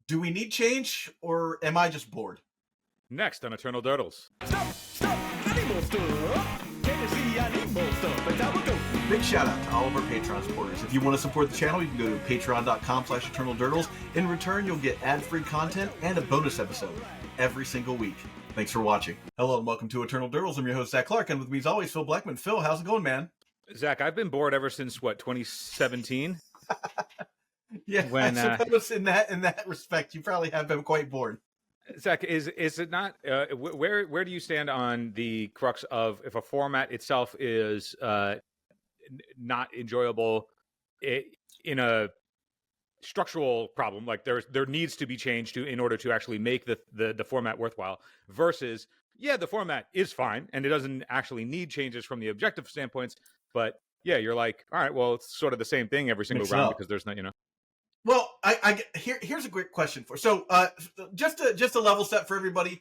Do we need change, or am I just bored? Next on Eternal Durdles. Stop, I need more stuff. Can you see I need more stuff? But I will go. Big shout out to all of our Patreon supporters. If you want to support the channel, you can go to patreon.com/eternaldurdles. In return, you'll get ad-free content and a bonus episode every single week. Thanks for watching. Hello and welcome to Eternal Durdles. I'm your host, Zach Clark, and with me as always, Phil Blackman. Phil, how's it going, man? Zach, I've been bored ever since, 2017? Yeah, When, I suppose in that respect, you probably have been quite bored. Zach, is it not, where do you stand on the crux of if a format itself is not enjoyable in a structural problem, like there needs to be change in order to actually make the format worthwhile, versus, yeah, the format is fine and it doesn't actually need changes from the objective standpoints, but yeah, you're like, all right, well, it's sort of the same thing every single round because there's not, Well, here's a great question for. So, just a level set for everybody.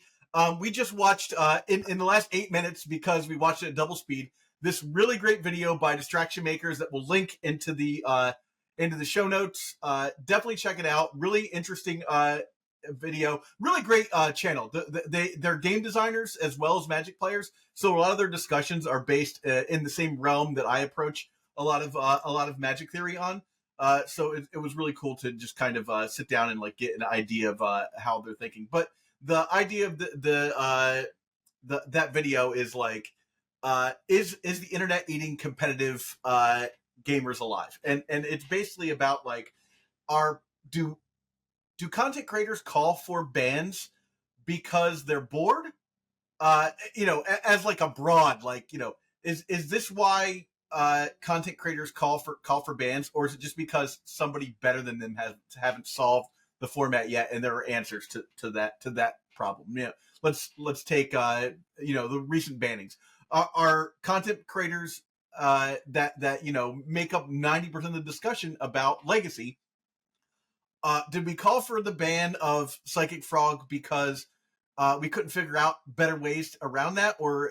We just watched in the last 8 minutes, because we watched it at double speed, this really great video by Distraction Makers that will link into the show notes. Definitely check it out. Really interesting video. Really great channel. They're game designers as well as Magic players, so a lot of their discussions are based in the same realm that I approach a lot of Magic theory on. So it was really cool to just kind of sit down and like get an idea of how they're thinking. But the idea of that video is like, is the internet eating competitive gamers alive? And it's basically about like, do content creators call for bans because they're bored? As like a broad, like, is this why content creators call for bans, or is it just because somebody better than them haven't solved the format yet and there are answers to that problem? Yeah, let's take the recent bannings. Are content creators that make up 90% of the discussion about Legacy? Did we call for the ban of Psychic Frog because we couldn't figure out better ways around that, or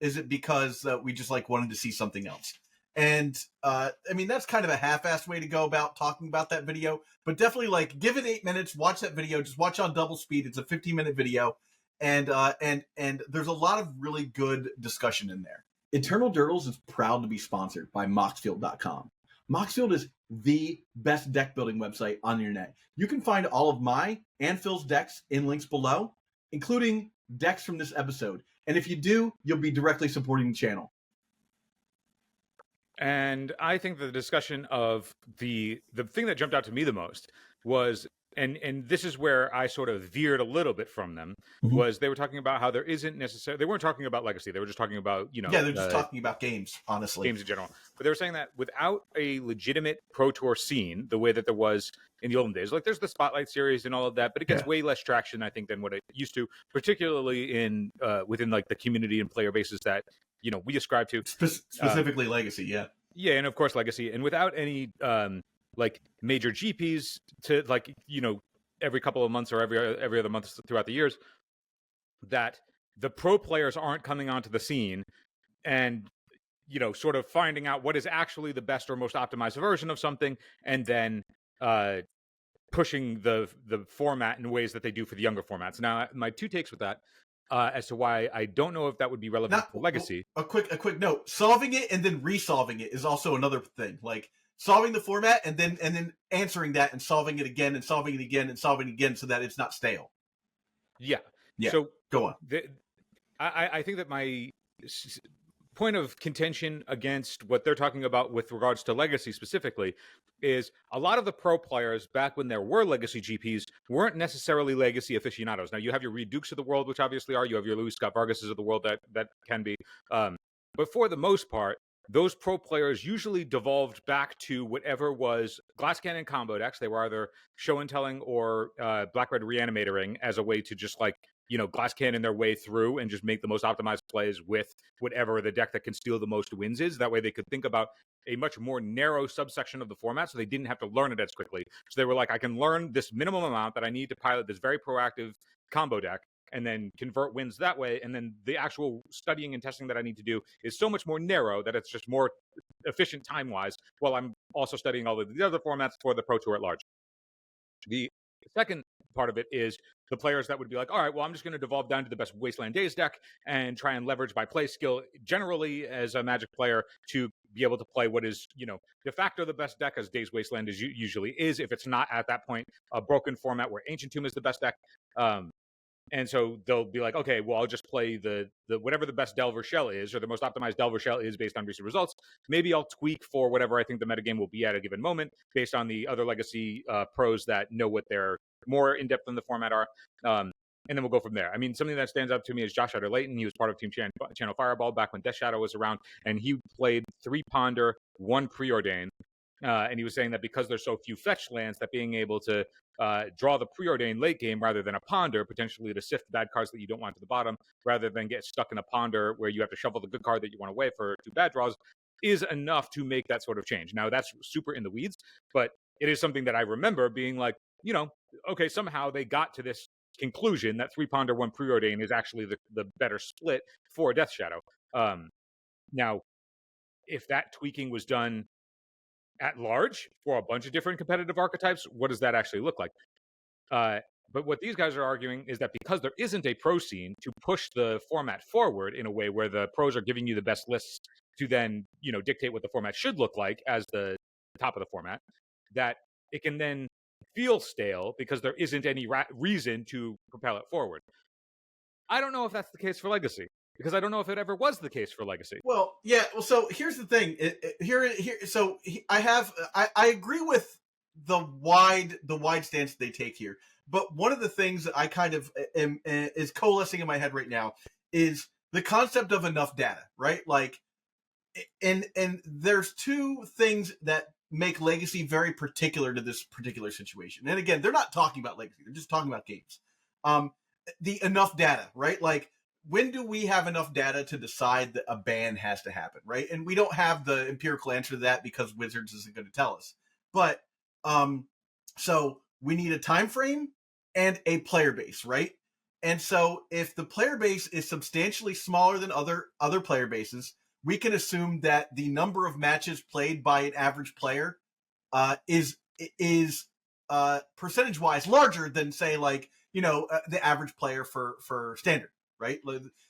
is it because we just like wanted to see something else? And I mean, that's kind of a half-assed way to go about talking about that video, but definitely like give it 8 minutes, watch that video, just watch on double speed. It's a 15-minute video, and there's a lot of really good discussion in there. Eternal Durdles is proud to be sponsored by Moxfield.com. Moxfield is the best deck building website on the internet. You can find all of my and Phil's decks in links below, including decks from this episode. And if you do, you'll be directly supporting the channel. And I think the discussion of the thing that jumped out to me the most was, and this is where I sort of veered a little bit from them, was they were talking about how there isn't necessarily, they weren't talking about Legacy, they were just talking about, they're just talking about games, honestly. Games in general. But they were saying that without a legitimate Pro Tour scene, the way that there was in the olden days, like there's the Spotlight series and all of that, but it gets way less traction, I think, than what it used to, particularly in within like the community and player bases that we ascribe to, specifically Legacy. Yeah, and of course Legacy, and without any like major GPs to like every couple of months or every other month throughout the years, that the pro players aren't coming onto the scene and sort of finding out what is actually the best or most optimized version of something, and then pushing the format in ways that they do for the younger formats. Now, my two takes with that. As to why I don't know if that would be relevant to Legacy. A quick note: solving it and then resolving it is also another thing. Like solving the format and then answering that and solving it again and solving it again and solving it again, so that it's not stale. Yeah. So go on. I think that my point of contention against what they're talking about with regards to Legacy specifically is a lot of the pro players back when there were Legacy GPs weren't necessarily Legacy aficionados. Now you have your Reed Dukes of the world, which obviously are, you have your Louis Scott Vargases of the world that can be, but for the most part, those pro players usually devolved back to whatever was Glass Cannon combo decks. They were either show and telling or Black-Red Reanimatoring as a way to just like Glass Cannon their way through and just make the most optimized plays with whatever the deck that can steal the most wins is. That way they could think about a much more narrow subsection of the format, so they didn't have to learn it as quickly. So they were like, I can learn this minimum amount that I need to pilot this very proactive combo deck, and then convert wins that way. And then the actual studying and testing that I need to do is so much more narrow that it's just more efficient time-wise, while I'm also studying all of the other formats for the Pro Tour at large. The The second part of it is the players that would be like, all right, well, I'm just going to devolve down to the best Wasteland Days deck and try and leverage my play skill generally as a Magic player to be able to play what is, de facto the best deck, as Days Wasteland usually is. If it's not at that point a broken format where Ancient Tomb is the best deck. And so they'll be like, okay, well, I'll just play the whatever the best Delver Shell is, or the most optimized Delver Shell is based on recent results. Maybe I'll tweak for whatever I think the metagame will be at a given moment based on the other Legacy pros that know what they're more in-depth in the format are. And then we'll go from there. I mean, something that stands out to me is Josh Utter-Layton. He was part of Team Channel Fireball back when Death Shadow was around, and he played 3 Ponder, 1 Preordain. And he was saying that because there's so few fetch lands, that being able to draw the Preordain late game rather than a Ponder, potentially to sift bad cards that you don't want to the bottom, rather than get stuck in a Ponder where you have to shuffle the good card that you want away for 2 bad draws, is enough to make that sort of change. Now, that's super in the weeds, but it is something that I remember being like, okay, somehow they got to this conclusion that 3 Ponder, 1 Preordain is actually the better split for Death Shadow. Now, if that tweaking was done at large for a bunch of different competitive archetypes, what does that actually look like? But what these guys are arguing is that because there isn't a pro scene to push the format forward in a way where the pros are giving you the best lists to then, dictate what the format should look like as the top of the format, that it can then feel stale because there isn't any reason to propel it forward. I don't know if that's the case for Legacy, because I don't know if it ever was the case for Legacy. Well, yeah. Well, so here's the thing. I agree with the wide stance they take here. But one of the things that I kind of is coalescing in my head right now is the concept of enough data, right? Like, and there's 2 things that make Legacy very particular to this particular situation. And again, they're not talking about Legacy; they're just talking about games. The enough data, right? Like, when do we have enough data to decide that a ban has to happen, right? And we don't have the empirical answer to that because Wizards isn't going to tell us. But so we need a time frame and a player base, right? And so if the player base is substantially smaller than other player bases, we can assume that the number of matches played by an average player is percentage-wise larger than, say, like, the average player for Standard. Right?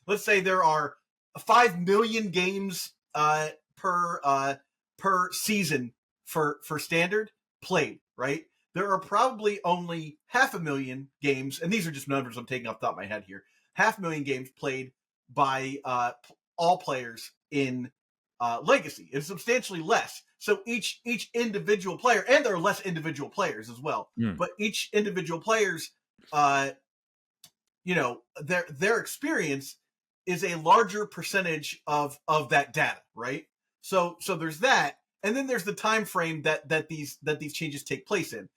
Let's say there are 5 million games per season for Standard played, right? There are probably only 500,000 games, and these are just numbers I'm taking off the top of my head here. 500,000 games played by all players in Legacy. It's substantially less. So each individual player, and there are less individual players as well, but each individual player's their experience is a larger percentage of that data, right? So there's that, and then there's the time frame that these changes take place in.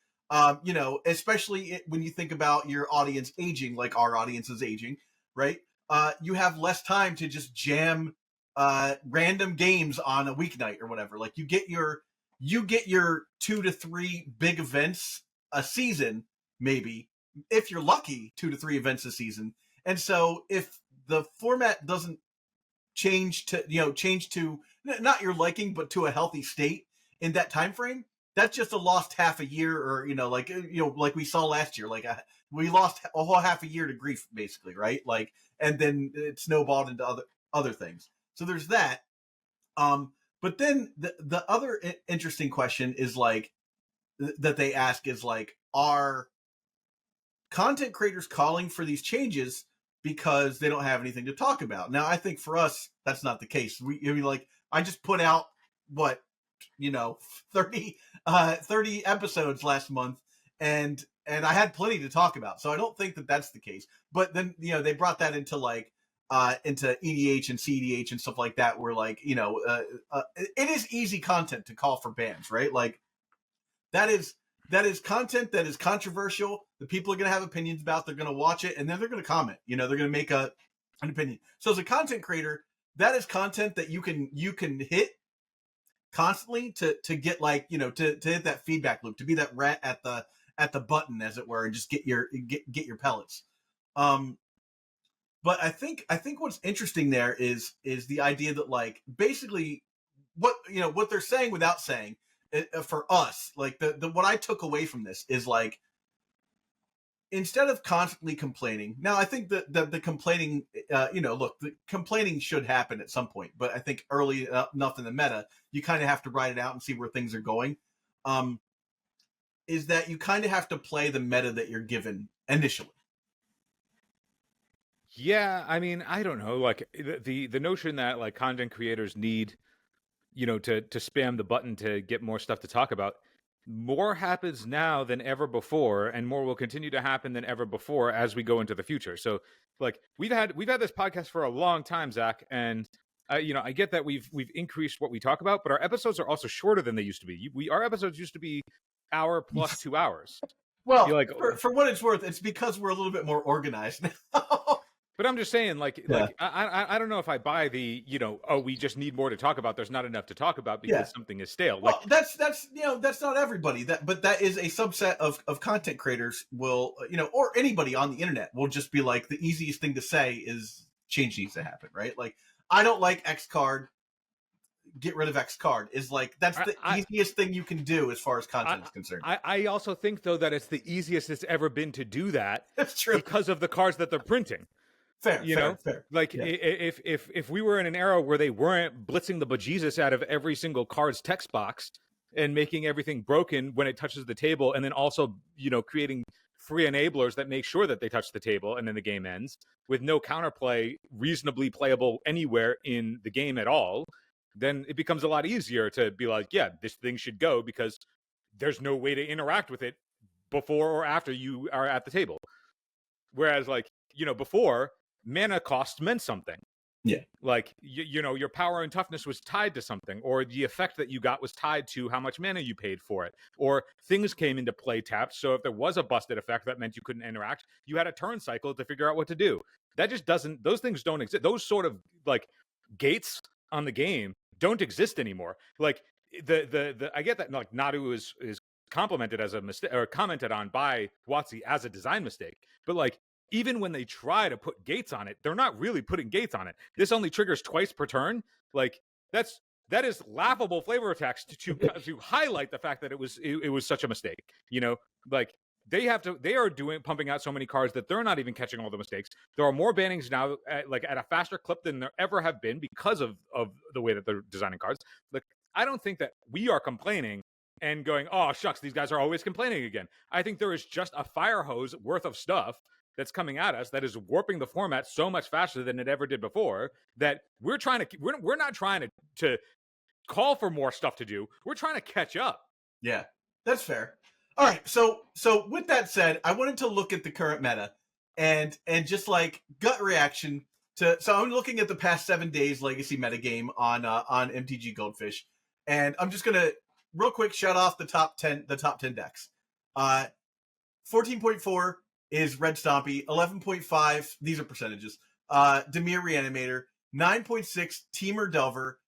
Especially when you think about your audience aging, like our audience is aging, right? You have less time to just jam random games on a weeknight or whatever. Like, you get your 2 to 3 big events a season, maybe. If you're lucky, 2 to 3 events a season. And so if the format doesn't change to not your liking, but to a healthy state in that time frame, that's just a lost half a year, or like we saw last year, like we lost a whole half a year to grief, basically, right? Like, and then it snowballed into other things. So there's that. But then the other interesting question is, like, that they ask is, like, are content creators calling for these changes because they don't have anything to talk about? Now, I think for us, that's not the case. I just put out 30 episodes last month, and I had plenty to talk about. So I don't think that that's the case. But then, they brought that into into EDH and CEDH and stuff like that, where, like, it is easy content to call for bans, right? Like, that is content that is controversial. The people are going to have opinions about. They're going to watch it, and then they're going to comment. They're going to make an opinion. So as a content creator, that is content that you can hit constantly to get, like, to hit that feedback loop, to be that rat at the button, as it were, and just get your pellets. But I think what's interesting there is the idea that, like, basically what they're saying without saying, for us, like, the what I took away from this is, like, instead of constantly complaining, now I think that the complaining, look, the complaining should happen at some point, but I think early enough in the meta, you kind of have to ride it out and see where things are going. Is that you kind of have to play the meta that you're given initially. Yeah, I mean, I don't know, like the notion that like content creators need, to spam the button to get more stuff to talk about. More happens now than ever before, and more will continue to happen than ever before as we go into the future. So, like we've had this podcast for a long time, Zach, and I get that we've increased what we talk about, but our episodes are also shorter than they used to be. Our episodes used to be hour plus 2 hours. Well, like, for what it's worth, it's because we're a little bit more organized now. But I'm just saying, like I don't know if I buy the, we just need more to talk about. There's not enough to talk about because something is stale. Well, that's that's not everybody. But that is a subset of content creators will, or anybody on the internet will just be like, the easiest thing to say is change needs to happen, right? Like, I don't like X card, get rid of X card is like, that's the easiest thing you can do as far as content is concerned. I also think though that it's the easiest it's ever been to do that. That's true, because of the cards that they're printing. Fair. Like if we were in an era where they weren't blitzing the bejesus out of every single card's text box and making everything broken when it touches the table, and then also creating free enablers that make sure that they touch the table and then the game ends with no counterplay reasonably playable anywhere in the game at all, then it becomes a lot easier to be like, yeah, this thing should go because there's no way to interact with it before or after you are at the table. Whereas like, before, mana cost meant something. Yeah. Like, your power and toughness was tied to something, or the effect that you got was tied to how much mana you paid for it, or things came into play tapped. So if there was a busted effect that meant you couldn't interact, you had a turn cycle to figure out what to do. That just doesn't, those things don't exist. Those sort of like gates on the game don't exist anymore. Like the I get that like Nadu is complimented as a mistake, or commented on by WotC as a design mistake, but like, even when they try to put gates on it, they're not really putting gates on it. This only triggers twice per turn. Like that is laughable flavor text to highlight the fact that it was such a mistake. Like they are pumping out so many cards that they're not even catching all the mistakes. There are more bannings now, at a faster clip than there ever have been because of the way that they're designing cards. Like, I don't think that we are complaining and going, oh shucks, these guys are always complaining again. I think there is just a fire hose worth of stuff that's coming at us that is warping the format so much faster than it ever did before, that we're not trying to call for more stuff to do. We're trying to catch up. Yeah, that's fair. All right, so with that said, I wanted to look at the current meta and just like gut reaction to. So I'm looking at the past 7 days legacy metagame on MTG Goldfish, and I'm just gonna real quick shout off the top 10 decks. 14.4 is Red Stompy, 11.5, these are percentages, Dimir Reanimator, 9.6 Teamer Delver,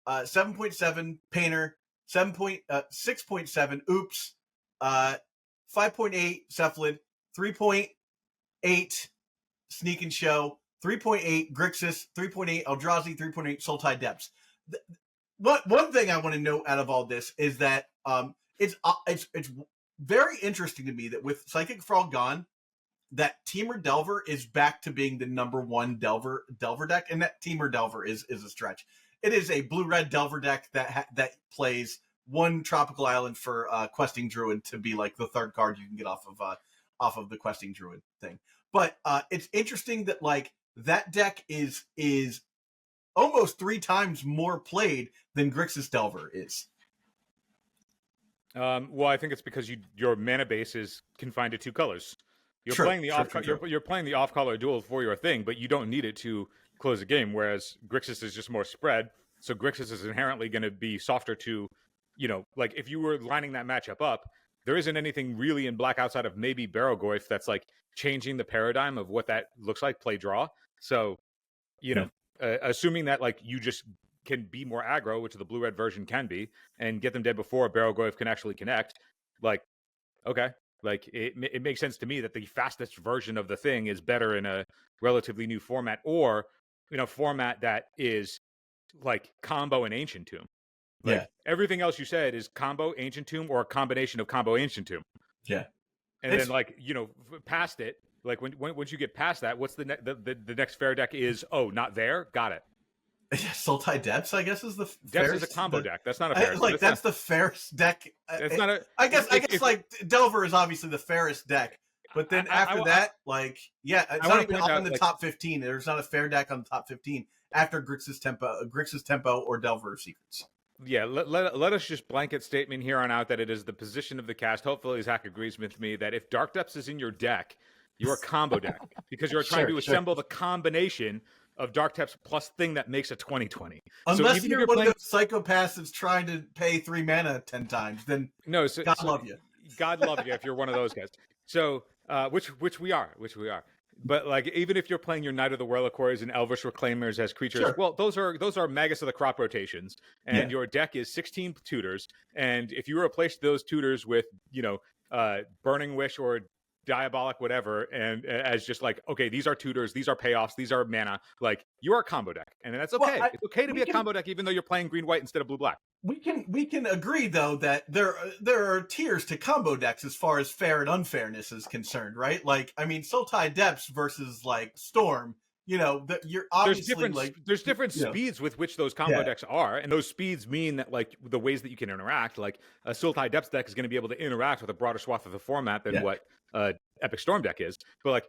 7.7 Painter, 6.7 Oops, 5.8 Cephalid, 3.8 Sneak and Show, 3.8 Grixis, 3.8 Eldrazi, 3.8 Sultai Depths. One thing I want to note out of all this is that it's very interesting to me that with Psychic Frog gone, that Teamer Delver is back to being the number one Delver deck, and that Teamer Delver is a stretch. It is a blue-red Delver deck that plays one tropical island for Questing Druid to be like the third card you can get off of the Questing Druid thing. But it's interesting that like that deck is almost 3 times more played than Grixis Delver is. Well, I think it's because your mana base is confined to 2 colors. You're playing the off-color duel for your thing, but you don't need it to close a game, whereas Grixis is just more spread, so Grixis is inherently going to be softer to, like if you were lining that matchup up, there isn't anything really in black outside of maybe Barrowgoyf that's like changing the paradigm of what that looks like play-draw. So, assuming that like you just can be more aggro, which the blue-red version can be, and get them dead before Barrowgoyf can actually connect, like, okay. Like, it makes sense to me that the fastest version of the thing is better in a relatively new format, or in a format that is like combo and Ancient Tomb. Like, everything else you said is combo Ancient Tomb or a combination of combo Ancient Tomb. Yeah. and then like past it, like once you get past that, what's the next fair deck is? Oh, not there. Got it. Sultai Depths, I guess, is the Depths fairest, is a combo deck. That's not a fair. like that's the fairest deck. It's not a. I guess like Delver is obviously the fairest deck, but then after that, like it's not even up in the top 15. There's not a fair deck on the top 15 after Grixis Tempo or Delver Secrets. Yeah, let us just blanket statement here on out that it is the position of the cast. Hopefully, Zach agrees with me that if Dark Depths is in your deck, you're a combo deck because you're trying to assemble the combination of Dark Depths plus thing that makes a 20/20. Unless you're one of those psychopaths that's trying to pay 3 mana 10 times, then God love you. God love you if you're one of those guys. So, which we are. But like, even if you're playing your Knight of the Whirlacores and Elvish Reclaimers as creatures, well, those are Magus of the Crop rotations, and your deck is 16 tutors. And if you replace those tutors with, Burning Wish or Diabolic whatever, and as just like, okay, these are tutors, these are payoffs, these are mana, like you are a combo deck, and that's okay. It's okay to be a combo deck even though you're playing green white instead of blue black. We can agree though that there are tiers to combo decks as far as fair and unfairness is concerned, right? Like, I mean, Sultai Depths versus like Storm, that you're obviously there's different speeds with which those combo decks are, and those speeds mean that like the ways that you can interact, like a Sultai Depths deck is going to be able to interact with a broader swath of the format than what Epic Storm deck is. But like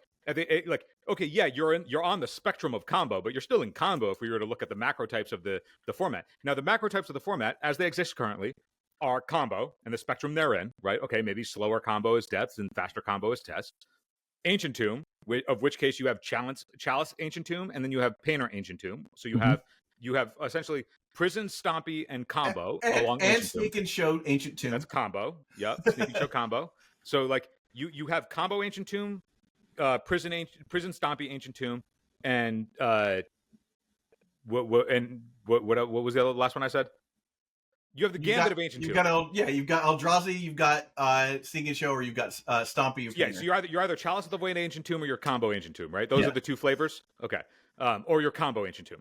okay, you're on the spectrum of combo, but you're still in combo if we were to look at the macro types of the format. Now the macro types of the format as they exist currently are combo and the spectrum they're in, right? Okay, maybe slower combo is Depths and faster combo is Test. Ancient Tomb, of which case you have Chalice Ancient Tomb, and then you have Painter Ancient Tomb. So you have essentially Prison, Stompy, and combo along and Sneak and Show Ancient Tomb. That's combo. Yep, Sneak and Show combo. So like you have combo Ancient Tomb, Prison Stompy Ancient Tomb, and what was the last one I said? You have the Gambit of Ancient Tomb. You've got Eldrazi, you've got Sneak and Show, or you've got Stompy. Yeah, so you're either Chalice of the Void Ancient Tomb or your combo Ancient Tomb, right? Those are the two flavors. Okay, or your combo Ancient Tomb,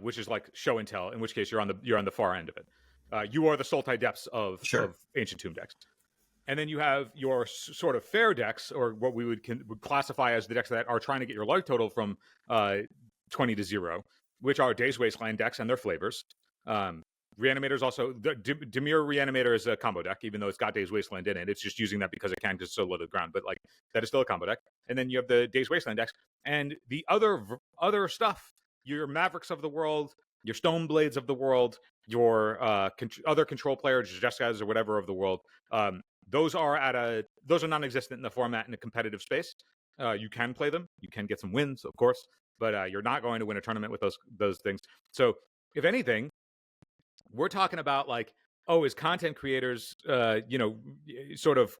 which is like Show and Tell. In which case you're on the far end of it. You are the Sultai Depths of Ancient Tomb decks. And then you have your sort of fair decks, or what we would classify as the decks that are trying to get your life total from 20 to 0, which are Days Wasteland decks and their flavors. Reanimator's also Dimir Reanimator is a combo deck, even though it's got Days Wasteland in it. It's just using that because it can, because it's so low to the ground. But like that is still a combo deck. And then you have the Days Wasteland decks and the other stuff. Your Mavericks of the world, your Stone Blades of the world, your other control players, Jessicas or whatever of the world. Those are non-existent in the format in a competitive space. You can play them, you can get some wins, of course, but you're not going to win a tournament with those things. So if anything, we're talking about like, as content creators, sort of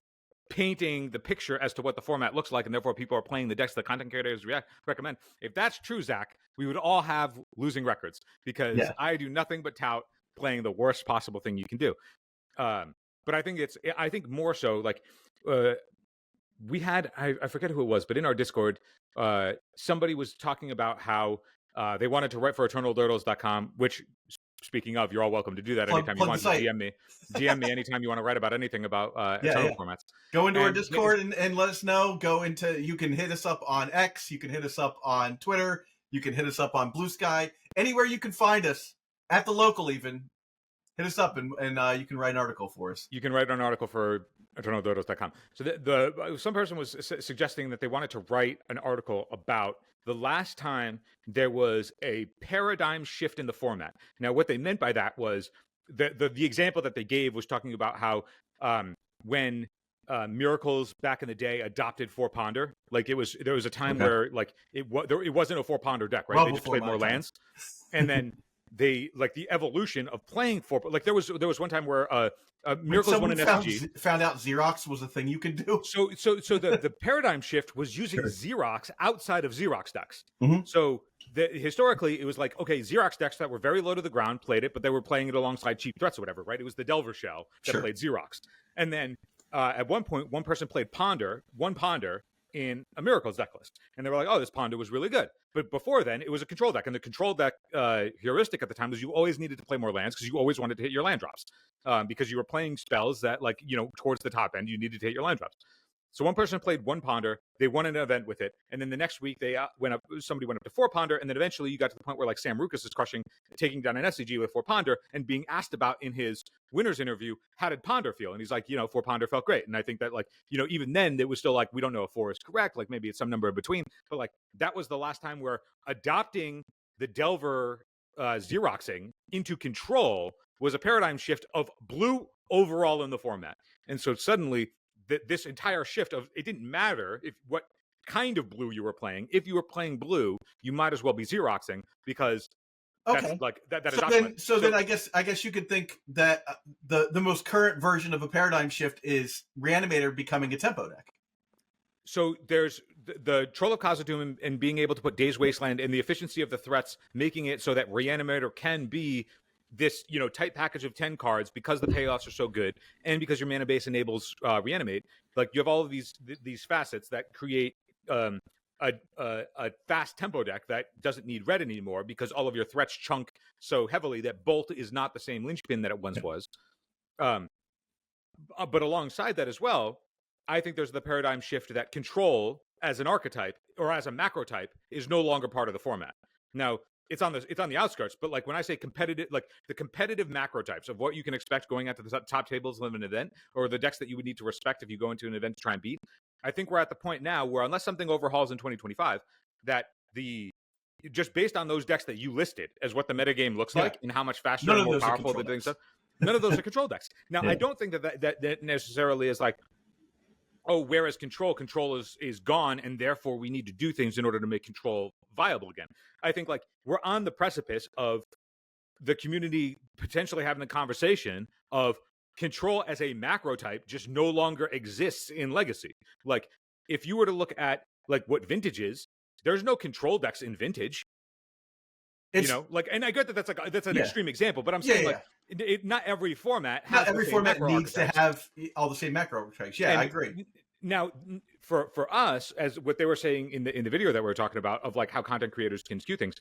painting the picture as to what the format looks like, and therefore people are playing the decks the content creators recommend. If that's true, Zach, we would all have losing records because I do nothing but tout playing the worst possible thing you can do. But I think more so like we had, I forget who it was, but in our Discord, somebody was talking about how they wanted to write for EternalDurtles.com, which, speaking of, you're all welcome to do that anytime you want. DM me anytime you want to write about anything about Eternal formats. Go into our Discord and let us know. You can hit us up on X, you can hit us up on Twitter, you can hit us up on Blue Sky, anywhere you can find us, at the local even. Hit us up and you can write an article for us. You can write an article for EternalDurtles.com. So some person was suggesting that they wanted to write an article about the last time there was a paradigm shift in the format. Now, what they meant by that was the example that they gave was talking about how when Miracles back in the day adopted Four Ponder, like there was a time where like it wasn't a Four Ponder deck, right? They just played more lands, and then they like the evolution of playing four. Like there was one time where Miracles won an SG. Found out Xerox was a thing you could do. So the paradigm shift was using Xerox outside of Xerox decks. Mm-hmm. So historically it was like, okay, Xerox decks that were very low to the ground played it, but they were playing it alongside cheap threats or whatever, right? It was the Delver Shell that played Xerox, and then at one point one person played one Ponder in a Miracles deck list, and they were like, oh, this Ponder was really good. But before then, it was a control deck, and the control deck heuristic at the time was you always needed to play more lands because you always wanted to hit your land drops because you were playing spells that, like, towards the top end, you needed to hit your land drops. So one person played 1 ponder, they won an event with it, and then the next week somebody went up to 4 ponder, and then eventually you got to the point where like Sam Rukas is taking down an SCG with 4 ponder, and being asked about in his winner's interview, how did ponder feel? And he's like, 4 ponder felt great. And I think that like, even then it was still like, we don't know if 4 is correct, like maybe it's some number in between, but like that was the last time where adopting the Delver Xeroxing into Control was a paradigm shift of blue overall in the format. And so suddenly this entire shift of, it didn't matter if what kind of blue you were playing. If you were playing blue, you might as well be Xeroxing, because that's like that is optimized. So then I guess you could think that the most current version of a paradigm shift is Reanimator becoming a tempo deck. So there's the Troll of Khazad-dûm and being able to put Days Wasteland and the efficiency of the threats, making it so that Reanimator can be this tight package of 10 cards because the payoffs are so good, and because your mana base enables Reanimate. Like you have all of these facets that create a fast tempo deck that doesn't need red anymore, because all of your threats chunk so heavily that Bolt is not the same linchpin that it once was. But alongside that as well, I think there's the paradigm shift that Control as an archetype or as a macro type is no longer part of the format. Now, it's on the outskirts, but like when I say competitive, like the competitive macro types of what you can expect going out to the top tables of an event, or the decks that you would need to respect if you go into an event to try and beat, I think we're at the point now where, unless something overhauls in 2025, that just based on those decks that you listed as what the metagame looks like and how much faster and more powerful the things are, none of those are control decks. Now, I don't think that necessarily is like, whereas control is gone, and therefore we need to do things in order to make control viable again. I think like we're on the precipice of the community potentially having a conversation of control as a macro type just no longer exists in Legacy. Like if you were to look at like what Vintage is, there's no control decks in Vintage. And I get that that's an extreme example, but I'm saying not every format has needs to have all the same macro archetypes. Yeah, I agree. Now, for us, as what they were saying in the video that we were talking about of like how content creators can skew things,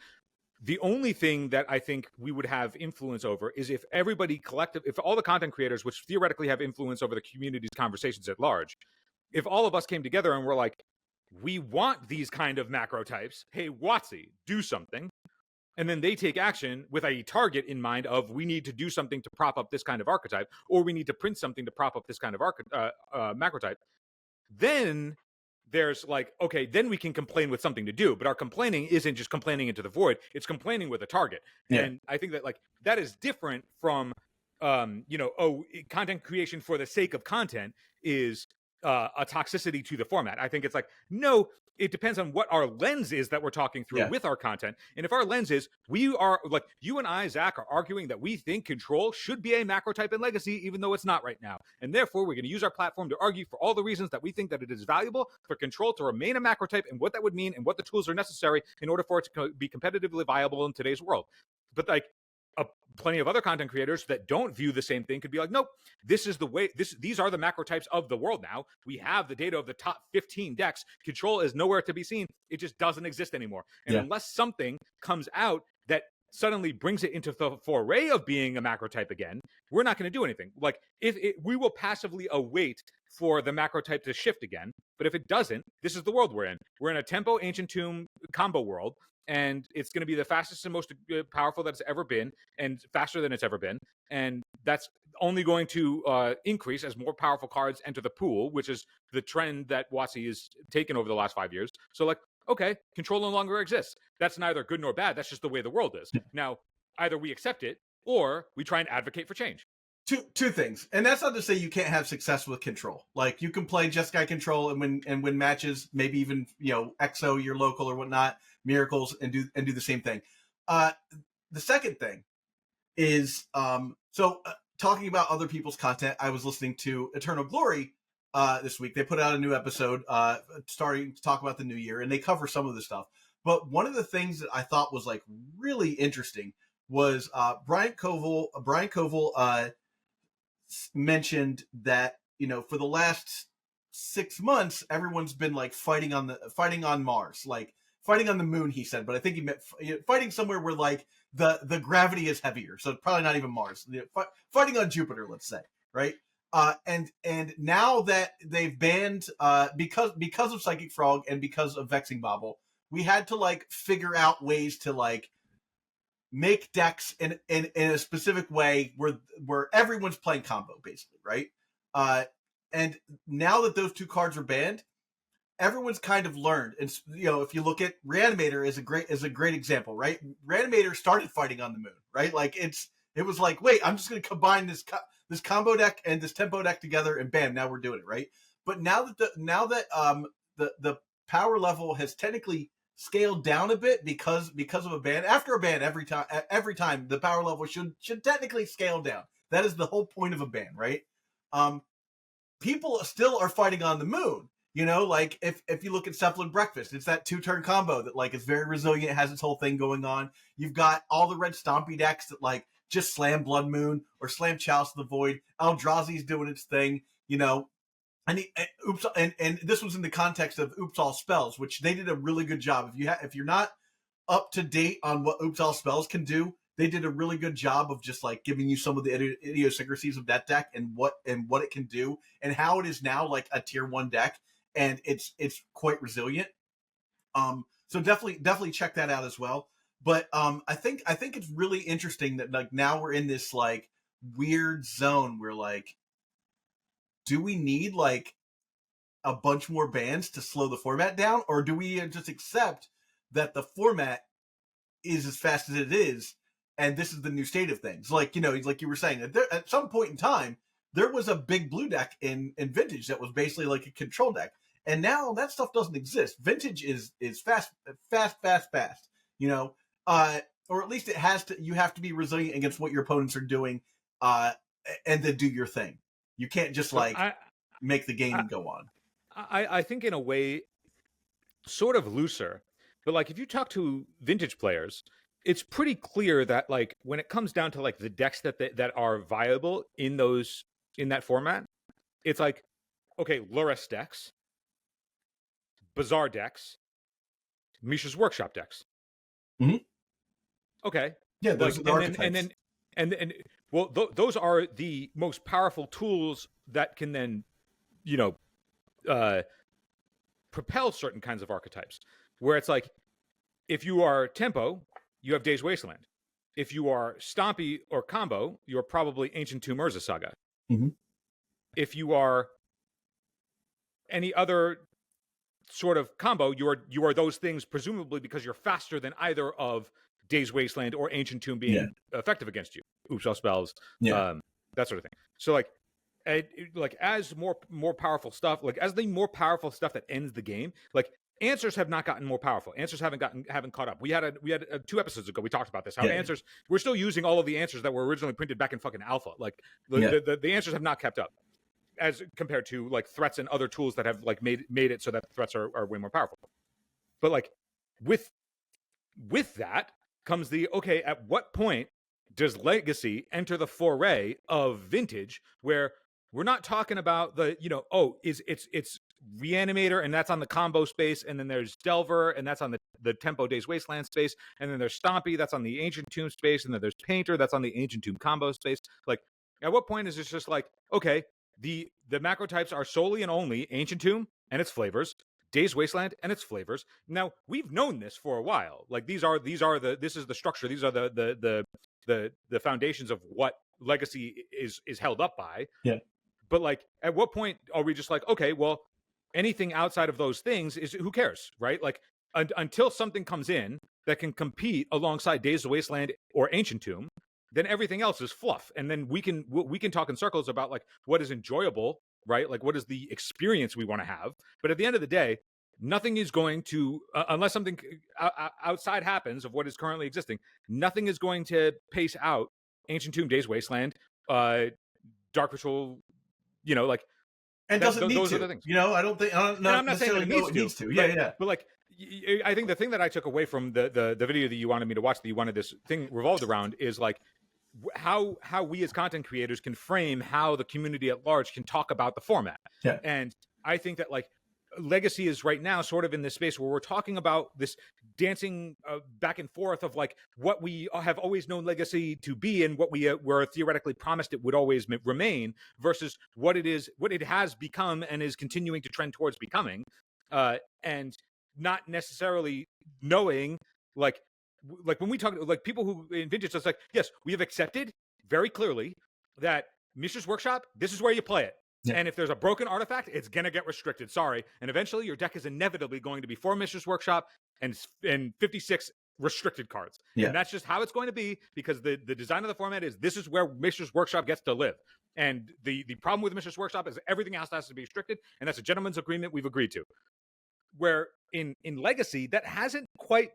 the only thing that I think we would have influence over is if if all the content creators, which theoretically have influence over the community's conversations at large, if all of us came together and were like, we want these kind of macro types, hey, WotC, do something. And then they take action with a target in mind of, we need to do something to prop up this kind of archetype, or we need to print something to prop up this kind of macro type. Then there's like, okay, then we can complain with something to do. But our complaining isn't just complaining into the void. It's complaining with a target. Yeah. And I think that like that is different from, content creation for the sake of content is a toxicity to the format. I think it's like, no, it depends on what our lens is that we're talking through with our content. And if our lens is, we are like, you and I, Zach, are arguing that we think control should be a macro type in Legacy, even though it's not right now. And therefore, we're going to use our platform to argue for all the reasons that we think that it is valuable for control to remain a macro type, and what that would mean, and what the tools are necessary in order for it to be competitively viable in today's world. But like, plenty of other content creators that don't view the same thing could be like, nope, this is the way, these are the macro types of the world now. We have the data of the top 15 decks. Control is nowhere to be seen. It just doesn't exist anymore. And unless something comes out that suddenly brings it into the foray of being a macro type again, we're not going to do anything. Like, we will passively await for the macro type to shift again. But if it doesn't, this is the world we're in. We're in a Tempo Ancient Tomb combo world. And it's going to be the fastest and most powerful that it's ever been, and faster than it's ever been. And that's only going to increase as more powerful cards enter the pool, which is the trend that WotC has taken over the last 5 years. So like, okay, control no longer exists. That's neither good nor bad. That's just the way the world is. Now, either we accept it or we try and advocate for change. Two things. And that's not to say you can't have success with control. Like you can play just guy control and win matches, maybe even, EXO your local or whatnot, miracles, and do the same thing. The second thing is talking about other people's content. I was listening to Eternal Glory this week. They put out a new episode starting to talk about the new year, and they cover some of the stuff. But one of the things that I thought was like really interesting was Brian Koval mentioned that for the last 6 months everyone's been like fighting on Mars, like fighting on the moon, he said, but I think he meant fighting somewhere where like the gravity is heavier, so probably not even Mars, fighting on Jupiter, let's say, right? And now that they've banned because of Psychic Frog and because of Vexing Bobble, we had to like figure out ways to like make decks in a specific way where everyone's playing combo basically, right? And now that those two cards are banned, everyone's kind of learned. And if you look at Reanimator is a great example, right? Reanimator started fighting on the moon, right? Like it was like, wait, I'm just going to combine this combo deck and this tempo deck together, and bam, now we're doing it, right? But now that the power level has technically scaled down a bit because of a ban. After a ban, every time the power level should technically scale down. That is the whole point of a ban, right? People still are fighting on the moon. Like if you look at Cephalid Breakfast, it's that 2-turn combo that like is very resilient, has its whole thing going on. You've got all the red Stompy decks that like just slam Blood Moon or slam Chalice of the Void. Eldrazi's doing its thing, and this was in the context of Oops All Spells, which they did a really good job. If you're not up to date on what Oops All Spells can do, they did a really good job of just like giving you some of the idiosyncrasies of that deck and what it can do and how it is now like a tier 1 deck, and it's quite resilient. So definitely check that out as well. But I think it's really interesting that like now we're in this like weird zone where like, do we need like a bunch more bans to slow the format down, or do we just accept that the format is as fast as it is, and this is the new state of things? Like like you were saying, that at some point in time there was a big blue deck in Vintage that was basically like a control deck, and now that stuff doesn't exist. Vintage is fast, or at least it has to. You have to be resilient against what your opponents are doing, and then do your thing. You can't just make the game go on. I think in a way, sort of looser, but like if you talk to Vintage players, it's pretty clear that like when it comes down to like the decks that are viable in that format, it's like, okay, Lurrus decks, Bazaar decks, Mishra's Workshop decks. Mm-hmm. Okay. Yeah, those are the archetypes. And well, those are the most powerful tools that can then, propel certain kinds of archetypes. Where it's like, if you are tempo, you have Days Wasteland. If you are Stompy or combo, you're probably Ancient Tomb Urza Saga. Mm-hmm. If you are any other sort of combo, you are those things presumably because you're faster than either of Days Wasteland or Ancient Tomb being effective against you. Oops All Spells, that sort of thing. So like as more powerful stuff, like as the more powerful stuff that ends the game, like answers have not gotten more powerful. Answers haven't caught up. We had 2 episodes ago, we talked about this. How answers, we're still using all of the answers that were originally printed back in fucking alpha. Like the answers have not kept up as compared to like threats and other tools that have like made it so that threats are way more powerful. But like with that comes the, okay, at what point does Legacy enter the foray of Vintage, where we're not talking about the, it's Reanimator, and that's on the combo space, and then there's Delver, and that's on the Tempo Days Wasteland space, and then there's Stompy, that's on the Ancient Tomb space, and then there's Painter, that's on the Ancient Tomb combo space. Like, at what point is it just like, okay, the macro types are solely and only Ancient Tomb and its flavors, Days Wasteland and its flavors. Now, we've known this for a while. Like, this is the structure, these are the foundations of what Legacy is held up by. Yeah. But like, at what point are we just like, okay, well, anything outside of those things is, who cares, right? Like, until something comes in that can compete alongside Days of Wasteland or Ancient Tomb, then everything else is fluff. And then we can talk in circles about like what is enjoyable, right? Like, what is the experience we want to have? But at the end of the day, nothing is going to, unless something outside happens of what is currently existing, nothing is going to pace out Ancient Tomb, Days Wasteland, Dark Ritual, like, and doesn't need those to. are the things. I don't think. I'm not saying that it needs to. Yeah. But like, I think the thing that I took away from the video that you wanted me to watch, that you wanted this thing revolved around, is like how we as content creators can frame how the community at large can talk about the format. Yeah. And I think that like Legacy is right now sort of in this space where we're talking about this dancing back and forth of like what we have always known Legacy to be and what we were theoretically promised it would always remain versus what it has become and is continuing to trend towards becoming, and not necessarily knowing like when we talk like people who in vintage, it's like, yes, we have accepted very clearly that Mishra's Workshop, this is where you play it. Yeah. And if there's a broken artifact, it's going to get restricted. Sorry. And eventually your deck is inevitably going to be 4 Mishra's Workshop and 56 restricted cards. Yeah. And that's just how it's going to be because the design of the format is this is where Mishra's Workshop gets to live. And the problem with Mishra's Workshop is everything else has to be restricted. And that's a gentleman's agreement we've agreed to. Where in Legacy, that hasn't quite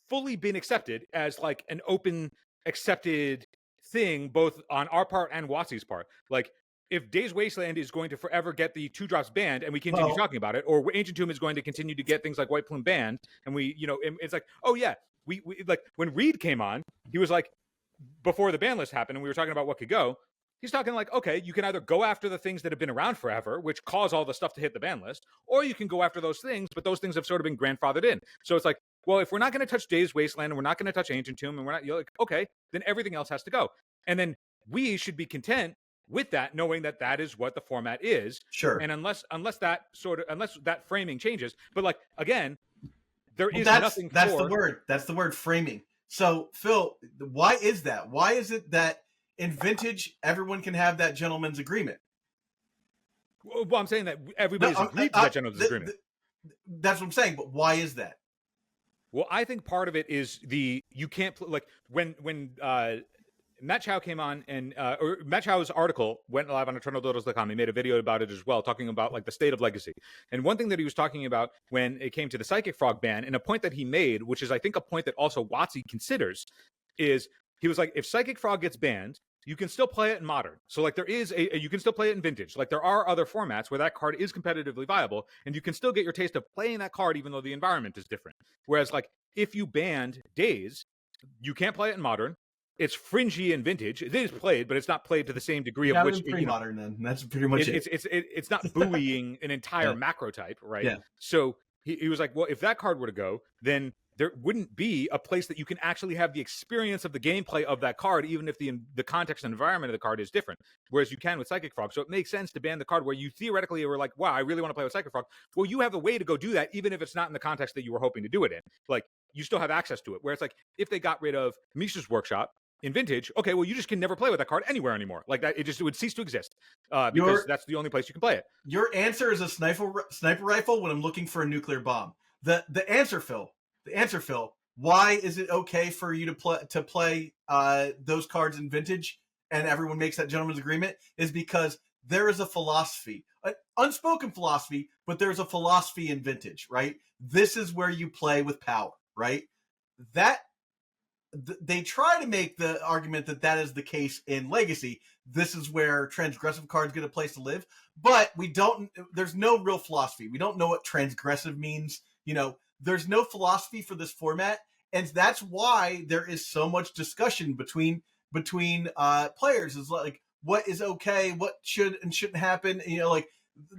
fully been accepted as like an open, accepted thing, both on our part and WotC's part. Like, if Days Wasteland is going to forever get the 2-drops banned and we continue talking about it, or Ancient Tomb is going to continue to get things like White Plume banned, and we, it's like, oh yeah, we like when Reed came on, he was like, before the ban list happened and we were talking about what could go, he's talking like, okay, you can either go after the things that have been around forever, which cause all the stuff to hit the ban list, or you can go after those things, but those things have sort of been grandfathered in. So it's like, well, if we're not going to touch Days Wasteland and we're not going to touch Ancient Tomb and we're not, like, okay, then everything else has to go. And then we should be content with that, knowing that that is what the format is. Sure. And unless that framing changes, but like, again, there is nothing. That's the word. That's the word, framing. So Phil, why is that? Why is it that in vintage everyone can have that gentleman's agreement? Well, I'm saying that everybody's agreed to that gentleman's agreement. That's what I'm saying. But why is that? Well, I think part of it is you can't like when Matt Chow came on and or Matt Chow's article went live on EternalDodos.com. He made a video about it as well, talking about like the state of Legacy. And one thing that he was talking about when it came to the Psychic Frog ban, and a point that he made, which is I think a point that also WotC considers, is he was like, if Psychic Frog gets banned, you can still play it in Modern. So like there is you can still play it in Vintage. Like there are other formats where that card is competitively viable, and you can still get your taste of playing that card even though the environment is different. Whereas like if you banned Days, you can't play it in Modern. It's fringy in Vintage. It is played, but it's not played to the same degree of which pre-modern. Then that's pretty much it. It's not buoying an entire macro type, right? Yeah. So he was like, well, if that card were to go, then there wouldn't be a place that you can actually have the experience of the gameplay of that card, even if the context and environment of the card is different. Whereas you can with Psychic Frog. So it makes sense to ban the card where you theoretically were like, wow, I really want to play with Psychic Frog. Well, you have a way to go do that, even if it's not in the context that you were hoping to do it in. Like you still have access to it. Where it's like if they got rid of Mishra's Workshop in Vintage, okay, well, you just can never play with that card anywhere anymore. Like that, it would cease to exist because that's the only place you can play it. Your answer is a sniper rifle when I'm looking for a nuclear bomb. The answer, Phil. Why is it okay for you to play those cards in Vintage and everyone makes that gentleman's agreement? Is because there is a philosophy, an unspoken philosophy, but there's a philosophy in Vintage, right? This is where you play with power, right? They try to make the argument that is the case in Legacy. This is where transgressive cards get a place to live, but there's no real philosophy. We don't know what transgressive means. There's no philosophy for this format. And that's why there is so much discussion between players is like, what is okay, what should and shouldn't happen.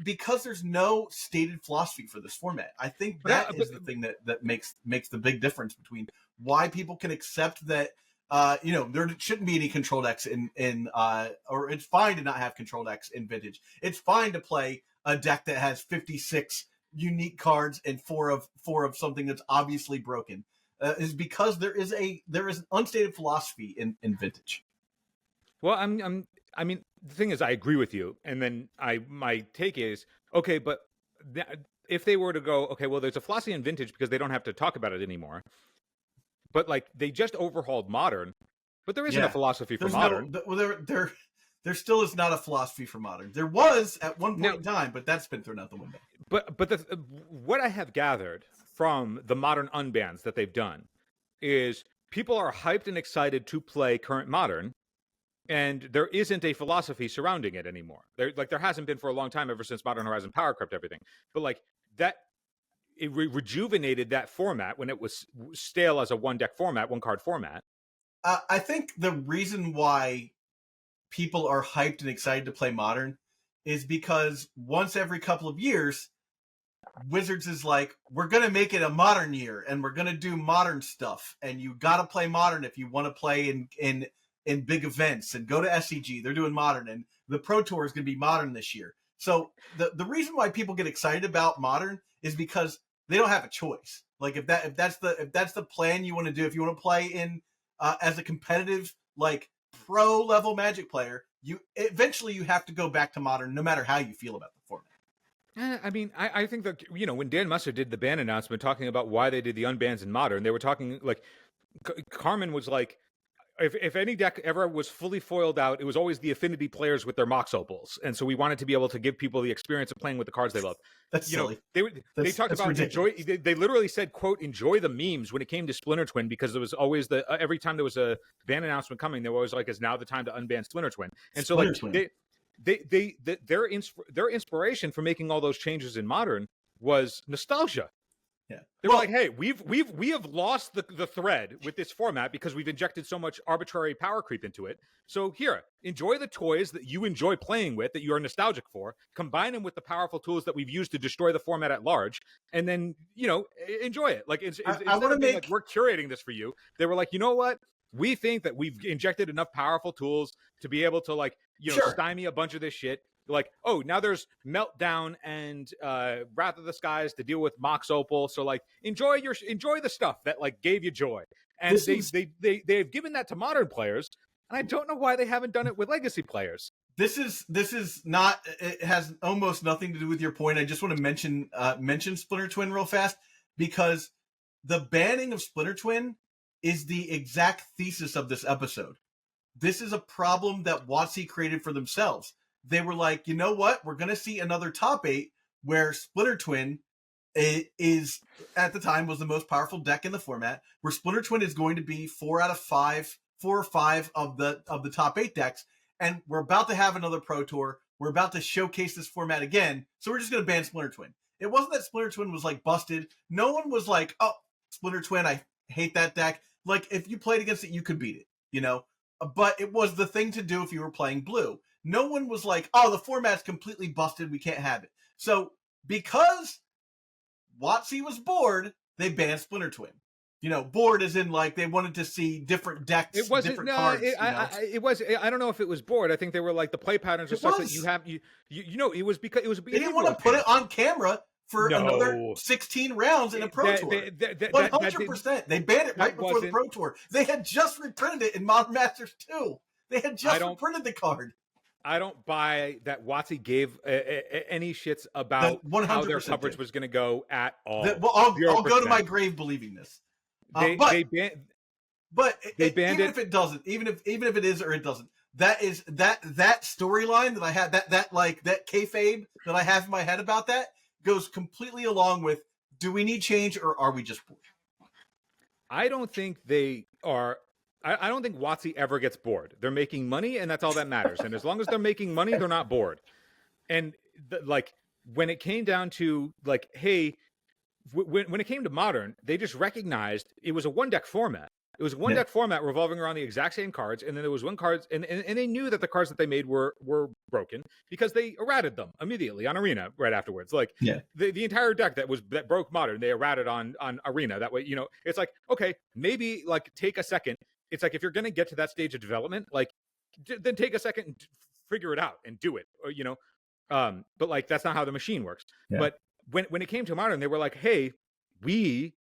Because there's no stated philosophy for this format. I think that is the thing that makes the big difference between why people can accept that, there shouldn't be any control decks or it's fine to not have control decks in Vintage. It's fine to play a deck that has 56 unique cards and four of something that's obviously broken. Is because there is an unstated philosophy in Vintage. Well, I mean, the thing is, I agree with you, and then my take is okay, but if they were to go, okay, well, there's a philosophy in Vintage because they don't have to talk about it anymore, but like they just overhauled Modern, but there isn't a philosophy for Modern. There still is not a philosophy for Modern. There was at one point in time, but that's been thrown out the window. But what I have gathered from the Modern unbans that they've done is people are hyped and excited to play current Modern, and there isn't a philosophy surrounding it anymore. There hasn't been for a long time, ever since Modern Horizon Power Crept everything. But like that, it rejuvenated that format when it was stale as a one card format. I think the reason why people are hyped and excited to play Modern is because once every couple of years, Wizards is like, we're going to make it a modern year and we're going to do modern stuff. And you got to play modern if you want to play in big events and go to SCG. They're doing modern, and the Pro Tour is going to be modern this year. So the reason why people get excited about modern is because they don't have a choice. Like if that's the plan you want to do, if you want to play in as a competitive like pro level Magic player, you eventually you have to go back to modern, no matter how you feel about the format. I mean, I think that, when Dan Musser did the ban announcement talking about why they did the unbans in modern, they were talking like Carmen was like, if any deck ever was fully foiled out, it was always the affinity players with their Mox Opals, and so we wanted to be able to give people the experience of playing with the cards they love. That's silly. They talked about ridiculous. They literally said, "quote enjoy the memes" when it came to Splinter Twin, because there was always every time there was a ban announcement coming, there was like, "Is now the time to unban Splinter Twin?" And so like their inspiration for making all those changes in modern was nostalgia. Yeah. They were like, hey, we have lost the thread with this format because we've injected so much arbitrary power creep into it. So here, enjoy the toys that you enjoy playing with, that you are nostalgic for, combine them with the powerful tools that we've used to destroy the format at large, and then, enjoy it. Like, I want to make like, we're curating this for you. They were like, you know what? We think that we've injected enough powerful tools to be able to like, stymie a bunch of this shit. Like, oh, now there's Meltdown and Wrath of the Skies to deal with Mox Opal. So like, enjoy the stuff that like gave you joy. And they've given that to modern players, and I don't know why they haven't done it with legacy players. This is not. It has almost nothing to do with your point. I just want to mention Splinter Twin real fast, because the banning of Splinter Twin is the exact thesis of this episode. This is a problem that WotC created for themselves. They were like, you know what? We're going to see another top 8 where Splinter Twin is, at the time, was the most powerful deck in the format, where Splinter Twin is going to be 4 or 5 of the top 8 decks. And we're about to have another Pro Tour. We're about to showcase this format again. So we're just going to ban Splinter Twin. It wasn't that Splinter Twin was like busted. No one was like, oh, Splinter Twin, I hate that deck. Like, if you played against it, you could beat it, But it was the thing to do if you were playing blue. No one was like, oh, the format's completely busted, we can't have it. So because WotC was bored, they banned Splinter Twin. Bored as in like they wanted to see different decks, different cards. It was. I don't know if it was bored. I think they were like, the play patterns are such that you have it was because it was. They didn't want to put it on camera for another 16 rounds in a Pro Tour. 100%. They banned it right before the Pro Tour. They had just reprinted it in Modern Masters 2. They had just reprinted the card. I don't buy that WotC gave any shits about how their coverage was going to go at all. I'll go to my grave believing this. They banned even it. If it doesn't, even if it is or it doesn't, that is that storyline that I had, that kayfabe that I have in my head about that goes completely along with, do we need change or are we just bored? I don't think they are. I don't think WotC ever gets bored. They're making money, and that's all that matters. And as long as they're making money, they're not bored. And when it came down to like, hey, when it came to modern, they just recognized it was a one deck format. It was a one deck format revolving around the exact same cards, and then there was one card, and they knew that the cards that they made were broken because they errated them immediately on Arena right afterwards. Like the entire deck that broke modern, they errated on Arena. That way, it's like, okay, maybe like take a second. It's like, if you're going to get to that stage of development, like then take a second and figure it out and do it, or but like that's not how the machine works. But when it came to modern, they were like, hey, we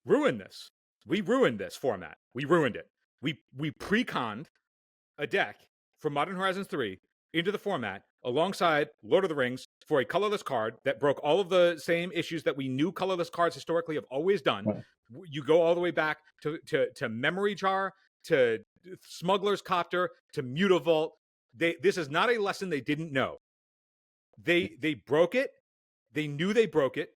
ruined this. We ruined this format. We ruined it. We pre-conned a deck from Modern Horizons 3 into the format alongside Lord of the Rings for a colorless card that broke all of the same issues that we knew colorless cards historically have always done. Right. You go all the way back to Memory Jar, to Smuggler's Copter, to Mutavault. This is not a lesson they didn't know. They broke it. They knew they broke it.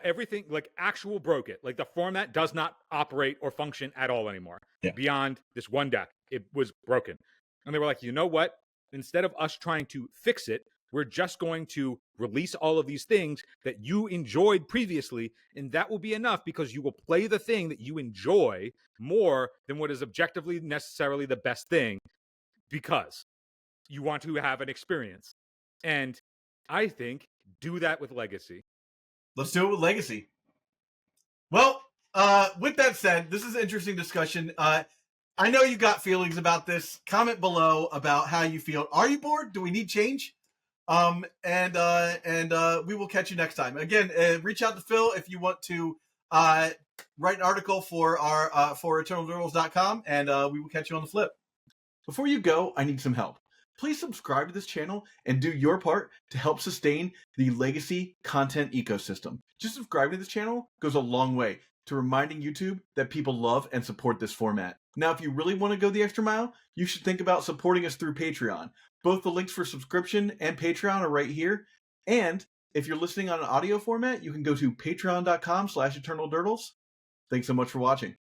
Everything like actual broke it. Like the format does not operate or function at all anymore. Beyond this one deck, it was broken. And they were like, you know what? Instead of us trying to fix it, we're just going to release all of these things that you enjoyed previously, and that will be enough because you will play the thing that you enjoy more than what is objectively necessarily the best thing, because you want to have an experience. And I think do that with Legacy. Let's do it with Legacy. Well, with that said, this is an interesting discussion. I know you got feelings about this. Comment below about how you feel. Are you bored? Do we need change? And we will catch you next time. Again, reach out to Phil if you want to write an article for our for eternaldurals.com, and we will catch you on the flip. Before you go, I need some help. Please subscribe to this channel and do your part to help sustain the Legacy content ecosystem. Just subscribing to this channel goes a long way to reminding YouTube that people love and support this format. Now, if you really want to go the extra mile, you should think about supporting us through Patreon. Both the links for subscription and Patreon are right here. And if you're listening on an audio format, you can go to patreon.com/eternaldurdles. Thanks so much for watching.